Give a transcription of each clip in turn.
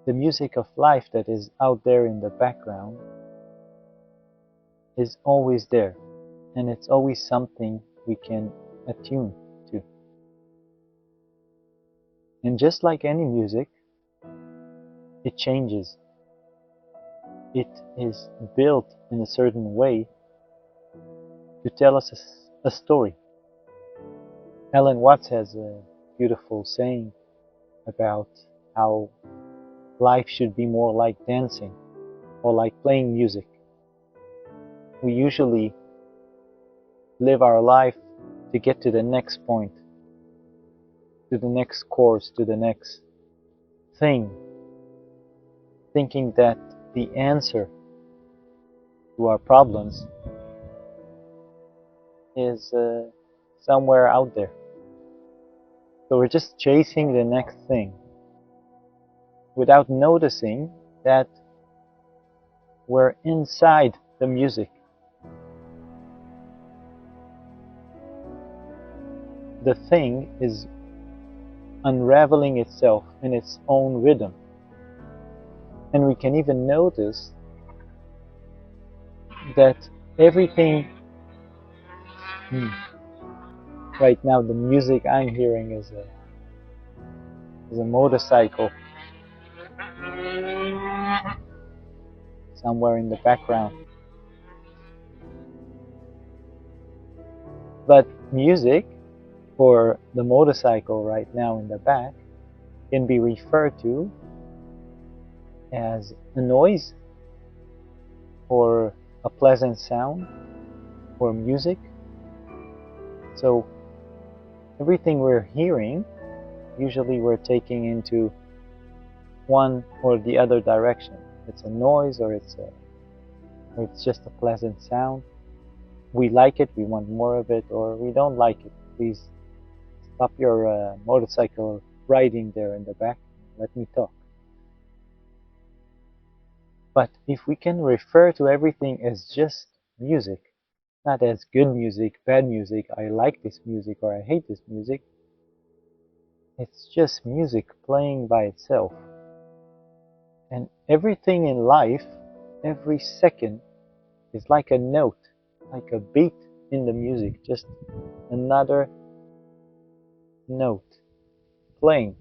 the music of life that is out there in the background is always there, and it's always something we can attune to. And just like any music, it changes. It is built in a certain way to tell us a story. Alan Watts has a beautiful saying about how life should be more like dancing or like playing music. We usually live our life to get to the next point, to the next course, to the next thing, thinking that the answer to our problems is somewhere out there. So we're just chasing the next thing without noticing that we're inside the music. The thing is unraveling itself in its own rhythm. And we can even notice that everything right now, the music I'm hearing is a motorcycle somewhere in the background. But music, or the motorcycle right now in the back, can be referred to as a noise, or a pleasant sound, or music. So everything we're hearing, usually we're taking into one or the other direction. It's a noise, or it's just a pleasant sound. We like it, we want more of it, or we don't like it. Please stop your motorcycle riding there in the back. Let me talk. But if we can refer to everything as just music, not as good music, bad music, I like this music or I hate this music, it's just music playing by itself. And everything in life, every second, is like a note, like a beat in the music, just another note playing.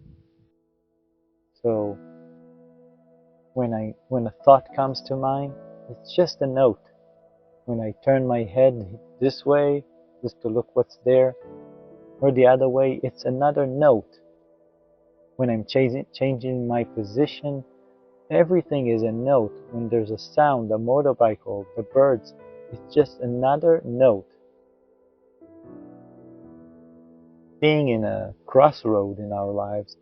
So when a thought comes to mind, it's just a note. When I turn my head this way, just to look what's there, or the other way, it's another note. When I'm changing my position, everything is a note. When there's a sound, a motorbike, the birds, it's just another note. Being in a crossroad in our lives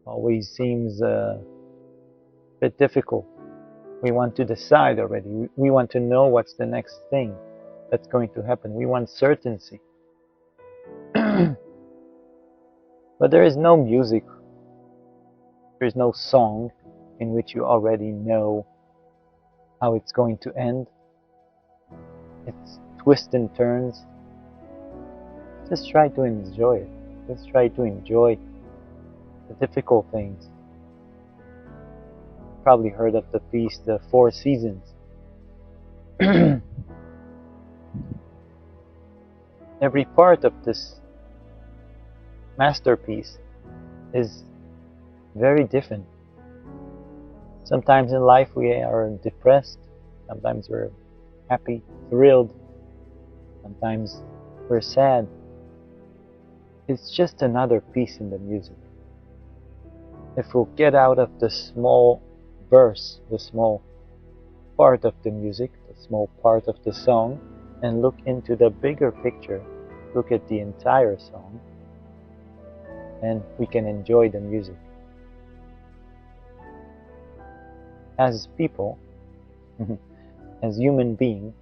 always seems a bit difficult. We want to decide already. We want to know what's the next thing that's going to happen. We want certainty. But there is no music, there is no song in which you already know how it's going to end. It's twists and turns. Just try to enjoy it. Just try to enjoy the difficult things. You've probably heard of the piece, The Four Seasons. Every part of this masterpiece is very different. Sometimes in life we are depressed, sometimes we're happy, thrilled, sometimes we're sad. It's just another piece in the music. If we'll get out of the small verse, the small part of the music, the small part of the song, and look into the bigger picture, look at the entire song, and we can enjoy the music. As people, as human beings,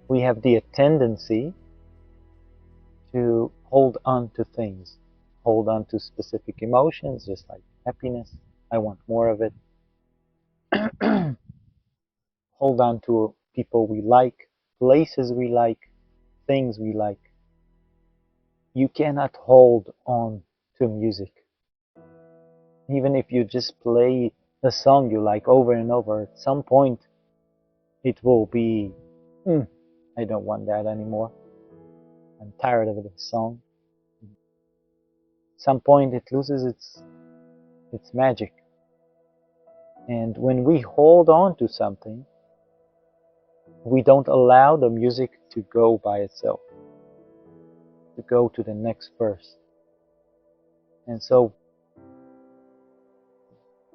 we have the tendency to hold on to things, hold on to specific emotions, just like happiness. I want more of it. Hold on to people we like, places we like, things we like. You cannot hold on to music. Even if you just play a song you like over and over, at some point it will be, I don't want that anymore. I'm tired of this song. At some point it loses its magic. And when we hold on to something, we don't allow the music to go by itself, to go to the next verse. And so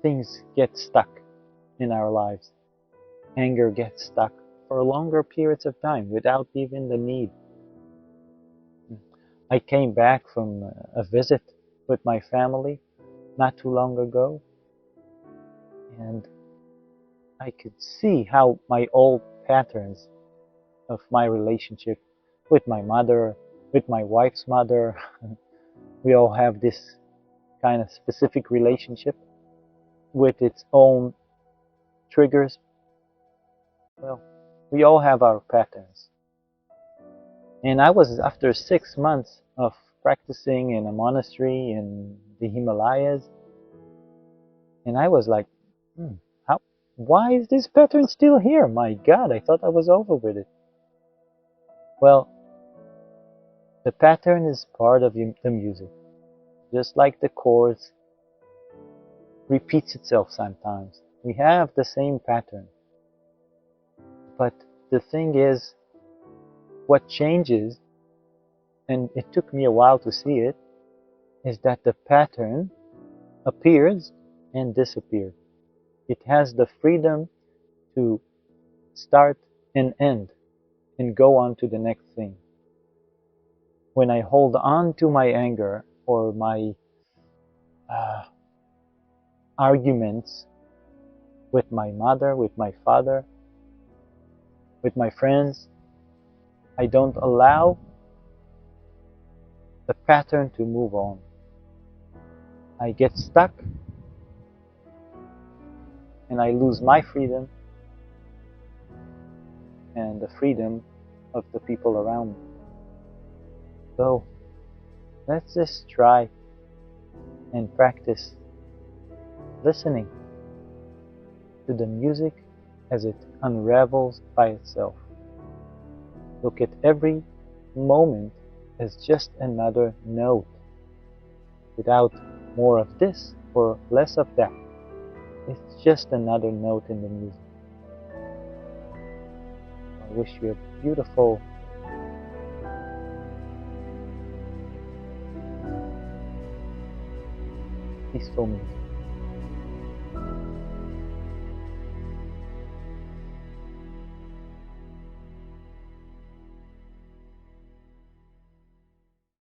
things get stuck in our lives. Anger gets stuck for longer periods of time without even the need. I came back from a visit with my family not too long ago, and I could see how my old patterns of my relationship with my mother, with my wife's mother, we all have this kind of specific relationship with its own triggers. Well, we all have our patterns. And I was, after 6 months of practicing in a monastery in the Himalayas, and I was like, how, why is this pattern still here? My God, I thought I was over with it. Well, the pattern is part of the music. Just like the chords repeats itself sometimes. We have the same pattern. But the thing is, what changes, and it took me a while to see it, is that the pattern appears and disappears. It has the freedom to start and end and go on to the next thing. When I hold on to my anger or my arguments with my mother, with my father, with my friends, I don't allow the pattern to move on. I get stuck and I lose my freedom and the freedom of the people around me. So let's just try and practice listening to the music as it unravels by itself. Look at every moment as just another note, without more of this or less of that. It's just another note in the music. I wish you a beautiful peaceful music.